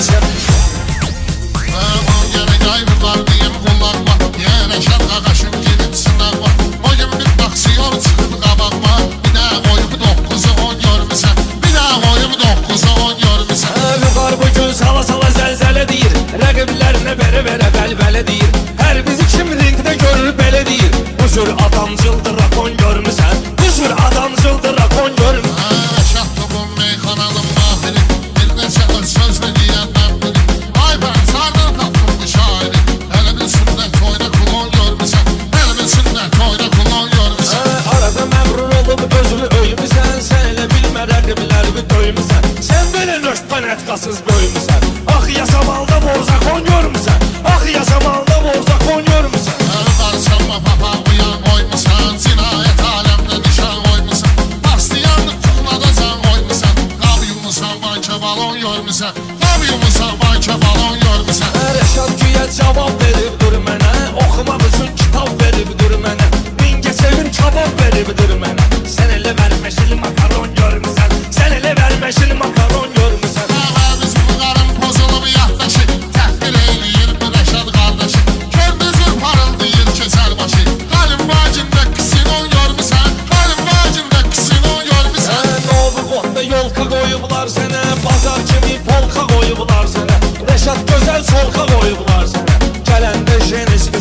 görmüsən. Yine kayıplar diyeyim kullanma. Yine şarkı kaşım gidip sınavma. O gün bir taksiyon çıkıp kabakma. Bir daha koyup 9'u 10 görmüsən. Bir daha koyup 9'u 10 görmüsən. Vüqar bu gün sala sala zəlzələ deyir. Rəqiblərinə verə vəlvələ deyir. Hər bizi kim ringdə görür belə deyir. Bu cür adamcıldır rakon görmüsən. Bu cür adamcıldır rakon görmüsən. Şah topun meyxanalım mahiri. Bir neçə sözlü deyəndən biri. Ay ben sardan tapdım bu şairi. Elimin sünnet oyna kulon görmüsən. Elimin sünnet oyna kulon görmüsən. Arada məğrur olub özünü öymüsən. Sən elə bilmə rəqiblərimi döymüsən. Sən belə nöş panetkasız böyümüsən. Ax yasamalda borzakon görmüsən. Ax yasamalda borzakon görmüsən. Qarşıma papa uyan koymuşsan. Cinayet alemde nişan koymuşsan. Pastiyanlık tuğlada can koymuşsan. Qab yumuşsan banka balon görmüsən. Qab yumuşsan banka balon görmüsən. Rəşad güya cavab veribdir mənə. Oxumaq üçün kitab veribdir mənə. Mingəçevir kabab veribdir mənə. Sən elə verməşil makaron görmüsən. Sən elə verməşil makaron görmüsən. Biz bu qarın pozulub yatdaşı. Təhqir eyləyir bu Rəşad qardaşı. Gördüzür parıldayır keçər başı. Qalın vacində kisinon görmüsən. Qalın vacində kisinon görmüsən. Novu qotda yolka qoyublar sənə. Bazar kimi polka qoyublar sənə. Rəşad gözəl solka qoyublar sənə. Gələndə jeniski